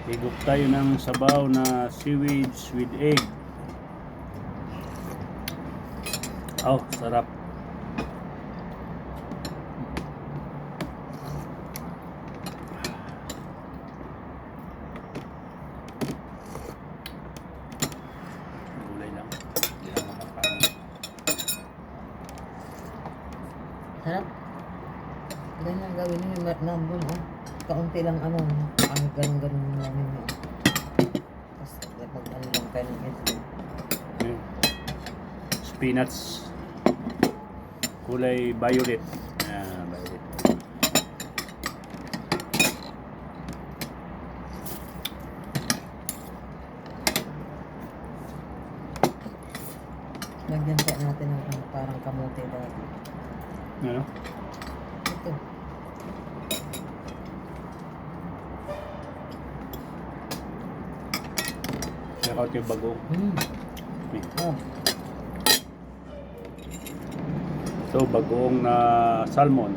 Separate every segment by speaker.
Speaker 1: Higop tayo ng sabaw na seaweed with egg. Oh, sarap. Gulay lang. Hindi lang makakain.
Speaker 2: Sarap. Ganyan gawin niyo yung nandun, oh. Kaunti lang ano, ang ganun-ganun namin yun. Tapos mag-ano lang kayo ng itlog.
Speaker 1: Ayan. Spinach. Kulay violet. Violet.
Speaker 2: Lagyan pa natin ng ano, parang kamote dati.
Speaker 1: Ano?
Speaker 2: Ito.
Speaker 1: Check out yung bago.
Speaker 2: Oh.
Speaker 1: So, bagoong na salmon.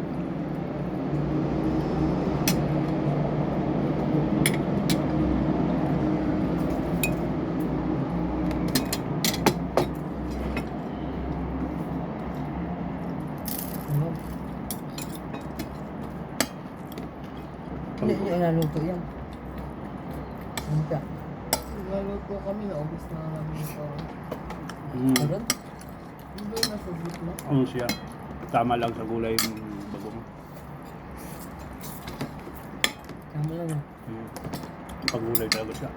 Speaker 2: Ano? Hindi niyo inaluto yan. Ano ka?
Speaker 3: Nagluto kami, naubos na namin ito.
Speaker 2: Meron?
Speaker 3: Hindi na sa gitna.
Speaker 1: Ano siya? Tama lang sa gulay yung bagoong.
Speaker 2: Tama lang ah.
Speaker 1: Pagulay talaga siya.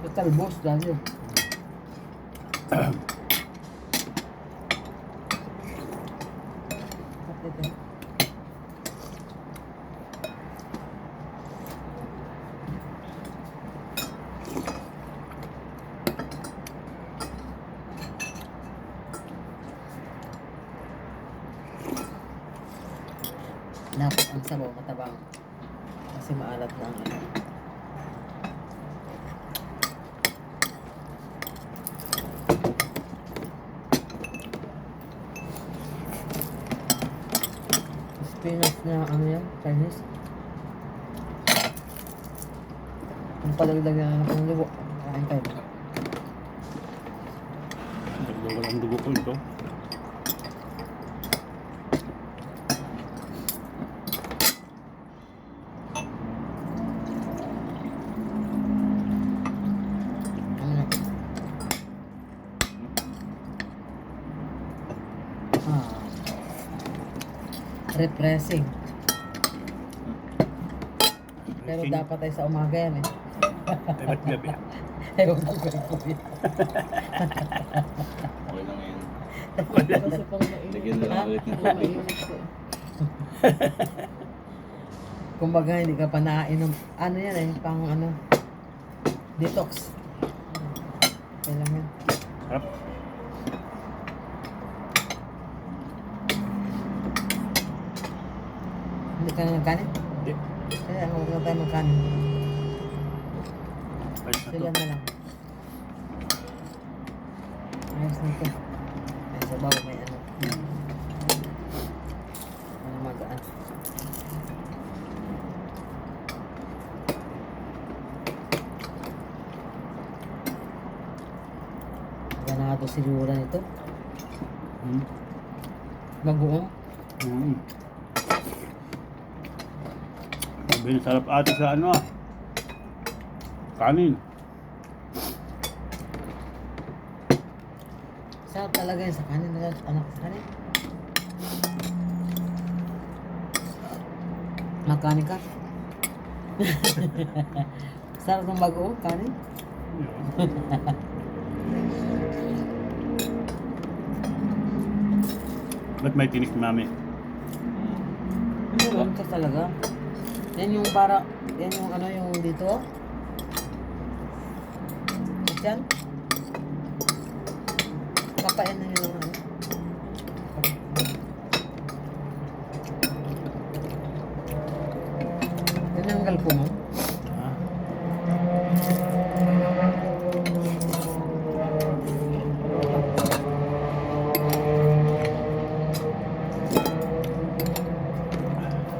Speaker 2: Total boss dahil. Ito. Dapat ang sabaw matabang kasi maalat na ang ano. Spinach na ano yan, Chinese. Ang palagdag na ng dugo. Kain tayo.
Speaker 1: Dagdagan ang dugo ko ito.
Speaker 2: Ano? Refreshing. Pero dapat ay sa umaga yan eh.
Speaker 1: Dapat gabi.
Speaker 2: Ewan ko kay Kuya.
Speaker 4: Okay lang yan.
Speaker 3: Kasi pang
Speaker 4: Lagyan
Speaker 3: mainit.
Speaker 4: na lang ulit ng
Speaker 3: Pang
Speaker 4: tubig.
Speaker 3: mainit ko.
Speaker 2: Kumbaga hindi ka pa nakainom. Ano yan eh, pang ano, detox. Kailangan.
Speaker 1: Sarap.
Speaker 2: Hindi ka na nagkanin?
Speaker 1: Hindi.
Speaker 2: Kaya huwag na tayo magkanin.
Speaker 1: Ayos na
Speaker 2: Sila
Speaker 1: to.
Speaker 2: na lang. Ayos na ito. May sabaw, may ano. Ano magaan. Ganado siguro nito.
Speaker 1: Mm.
Speaker 2: Bagoong.
Speaker 1: Sabi na sarap ate sa ano kanin.
Speaker 2: Sarap talaga yun sa kanin. Anak sa kanin. Makanin ka? Sarap ng bagoong kanin.
Speaker 1: Ba't may tinik ni mami?
Speaker 2: Meron ka talaga. Yan yung para, yan yung ano yung dito. Diyan. Kapain na yun ng ano. Tinanggal ko mo.
Speaker 1: Ah,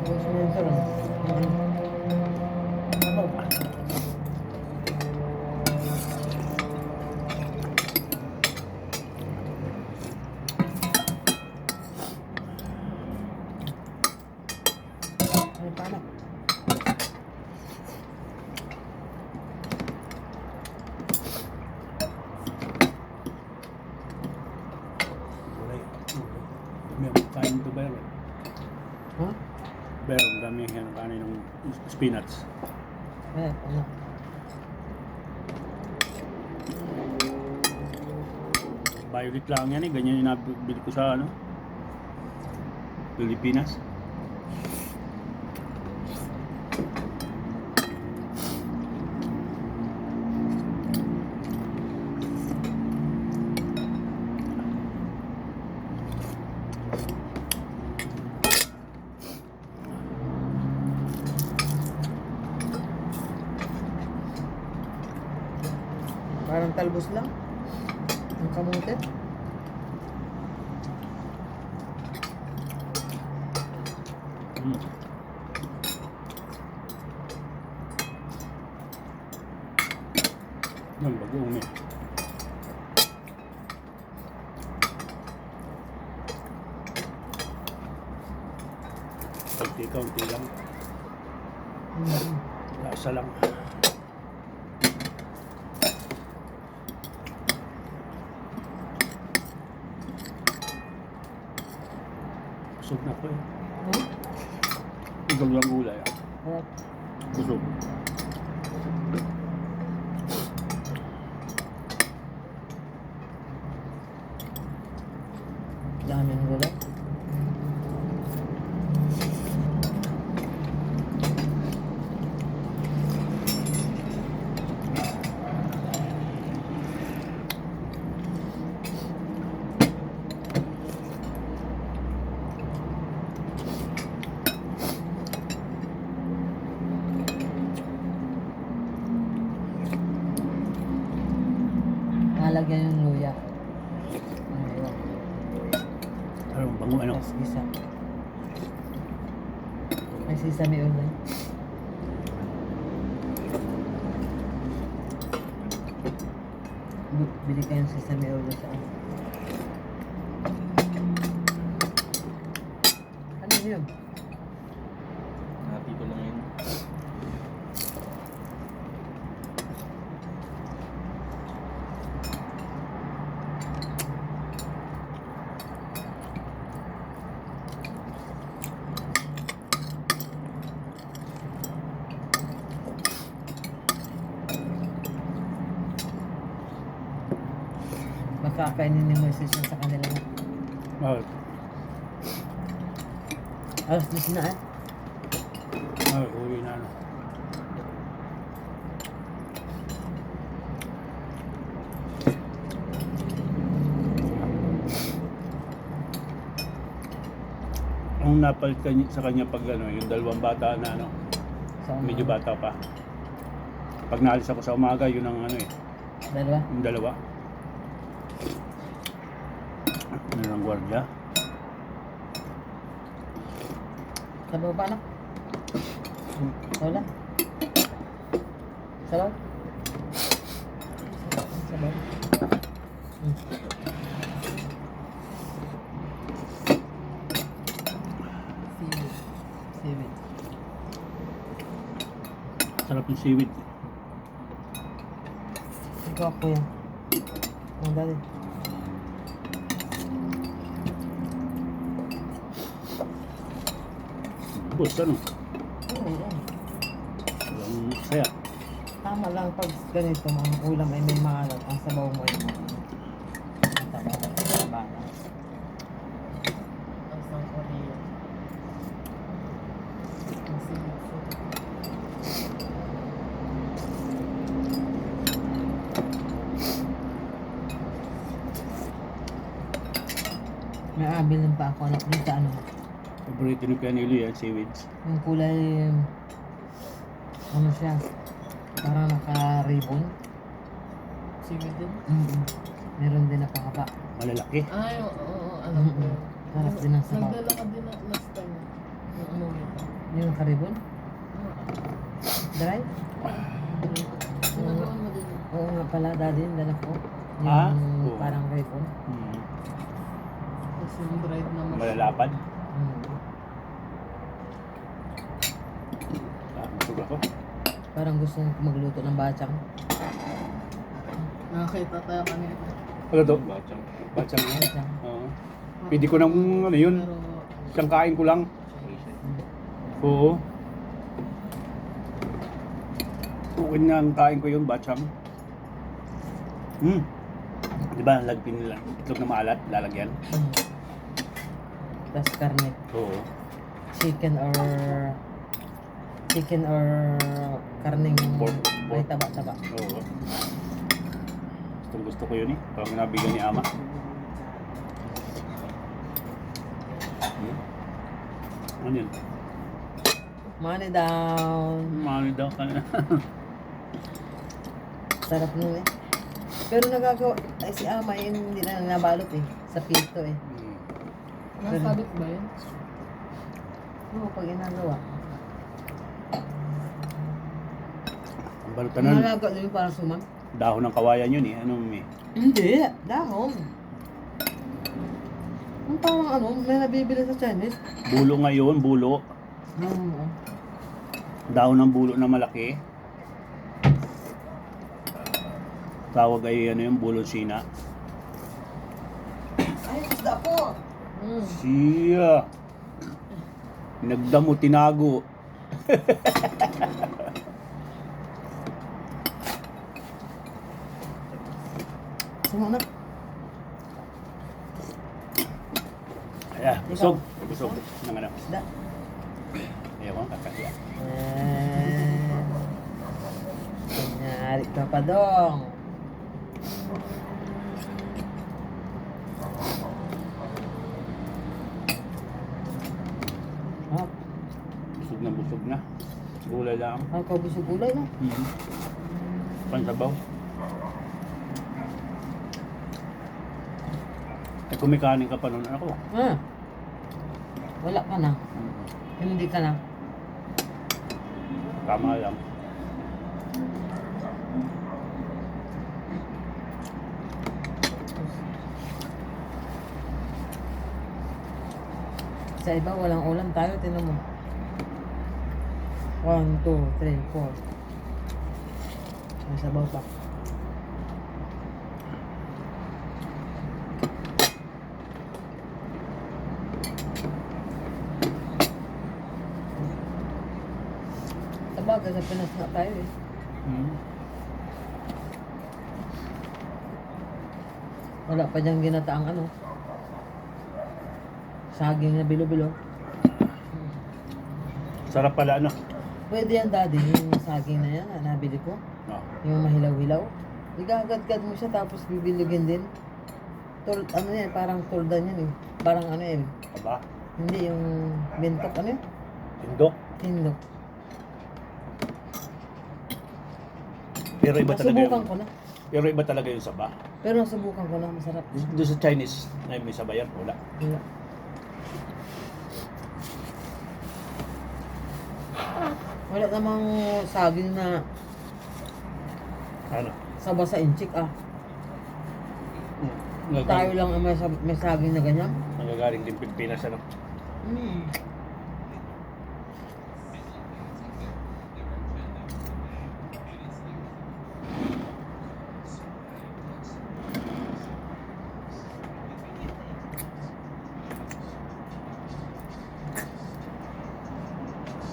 Speaker 2: Tapos minsan lang. Sabaw pa. Ay, paano?
Speaker 1: Gulay. Meron kain to ba yun?
Speaker 2: Ha?
Speaker 1: Meron dami yan kanin ng spinach.
Speaker 2: Ay, ano?
Speaker 1: Violet lang yan eh. Ganyan yung nabili ko sa ano? Pilipinas.
Speaker 2: Parang talbos lang. Ang kamote.
Speaker 1: Mm. Yan, bagoong eh. Kaunti lang. Lasa lang. Busog na ko eh.
Speaker 2: Hmm?
Speaker 1: Busog lang gulay ah.
Speaker 2: Sarap.
Speaker 1: Busog.
Speaker 2: Dami ng gulay. Nalagyan yung luya. Ayun.
Speaker 1: Parang bango ano.
Speaker 2: Tapos isa. May sesame oil na. Bili kayo ng sesame oil sa ano. Ano yun?
Speaker 4: Hati ko lang yun.
Speaker 2: Makakainin ni Moises yun sa kanila na.
Speaker 1: Bakit?
Speaker 2: Alas 10 na eh.
Speaker 1: Ay, uwi na ano. Ang napalit sa kanya pag ano, yung dalawang bata na ano,
Speaker 2: Sa
Speaker 1: medyo bata pa. Pag naalis ako sa umaga, yun ang ano eh,
Speaker 2: Dalawa.
Speaker 1: yung dalawa. Yun ang gwardiya.
Speaker 2: Sabaw pa anak? Wala. Sabaw? Sabaw. Seaweed.
Speaker 1: Sarap yung seaweed.
Speaker 2: Ikaw ako yan. Ang dali.
Speaker 1: Bus, ano?
Speaker 2: Oo.
Speaker 1: Walang saya.
Speaker 2: Tama lang pag ganito, mga ulam ay may maalat. Ang sabaw mo ay mga taba.
Speaker 3: Ang sang Korea. Ang sinipsip.
Speaker 2: May abilin pa ako anak dito ano.
Speaker 1: Paborito ni Pianilo yan, seaweeds.
Speaker 2: Yung kulay, ano siya, parang naka-ribbon.
Speaker 3: Sige din.
Speaker 2: Meron din na pakaba.
Speaker 1: Malalaki.
Speaker 3: Ay, oo, alam ko.
Speaker 2: Sarap din ang sabaw.
Speaker 3: Nagdala ka din na last time. Yung ano nito.
Speaker 2: Yung karibon? Dry?
Speaker 3: Sinagawan mo din.
Speaker 2: Oo nga pala, daddy, yung dala ko. Yung
Speaker 1: Ah? Oo.
Speaker 2: parang ribon.
Speaker 3: Tapos yung dried na
Speaker 1: Malalapad.
Speaker 2: Hmm.
Speaker 1: Busog ako.
Speaker 2: Parang gusto ko magluto ng bachang.
Speaker 3: Nakakita tayo kanina.
Speaker 1: Ano to? Bachang. Bachang yan.
Speaker 2: Bachang.
Speaker 1: Oo. Pwede ko nang ano yun.
Speaker 3: Pero
Speaker 1: Siyang kain ko lang. Oo. Okay na ang kain ko yun, bachang. Di ba, lagpin nila. Itlog na maalat, lalagyan.
Speaker 2: Hmm. Tapos karne.
Speaker 1: Oo.
Speaker 2: Chicken or karneng
Speaker 1: Pork.
Speaker 2: may taba-taba.
Speaker 1: Oo. Gusto ko yun eh. Parang nabigyan ni Ama. Ano yun?
Speaker 2: Money down.
Speaker 1: Mami daw ka na.
Speaker 2: Sarap nun eh. Pero nagagawa, ay si Ama yun hindi na nabalot eh. Sa pito eh.
Speaker 3: nasabit ba yun?
Speaker 2: Oo, pag ginagawa.
Speaker 1: Ang balutanan,
Speaker 2: Nalagawa din para sumang.
Speaker 1: dahon ng kawayan yun eh. Ano may?
Speaker 2: Hindi, dahon. Yung parang ano, may nabibili sa Chinese.
Speaker 1: Bulo ngayon, bulo. Dahon ng bulo na malaki. Tawag ay ano yung bulo Sina.
Speaker 2: Ay, isda po!
Speaker 1: Siya. Nagdamo tinago.
Speaker 2: Sumang na.
Speaker 1: Ayan, busog. Busog. Nang ano.
Speaker 2: Isda.
Speaker 1: Ayaw ko, kakasya.
Speaker 2: Kunyari ka pa dong. Ah,
Speaker 1: Busog na busog na. Gulay lang.
Speaker 2: ang kabusog gulay no?
Speaker 1: Pansabaw. Eh, kumikanin ka pa noon ako.
Speaker 2: Ah. Wala ka na. Hindi ka na.
Speaker 1: Tama lang.
Speaker 2: Sa iba, walang ulam tayo. Tinan mo. 1, 2, 3, 4. May sabaw pa. Sabagay, sa Pinas nga tayo eh. Wala pa diyang ginataang ano. Saging na bilo-bilo.
Speaker 1: Sarap pala ano.
Speaker 2: Pwede yan daddy, yung saging na yan, nabili ko.
Speaker 1: No.
Speaker 2: Yung mahilaw-hilaw. Igagad-gad mo siya tapos bibilugin din. Ano yan, parang tuldan yan eh. Parang ano yan.
Speaker 1: Aba,
Speaker 2: Hindi yung bentok, ano yun?
Speaker 1: tindok.
Speaker 2: Tindok.
Speaker 1: Pero iba talaga
Speaker 2: Nasubukan
Speaker 1: yung,
Speaker 2: ko na.
Speaker 1: pero iba talaga yung saba.
Speaker 2: Pero nasubukan ko na, masarap.
Speaker 1: Doon sa Chinese na may sabayan, wala.
Speaker 2: Wala. Wala namang saging na
Speaker 1: Ano?
Speaker 2: saba sa inchik ah. Tayo lang ang may saging na ganyan.
Speaker 1: Nagagaling din Pilipinas ano.
Speaker 2: Mm.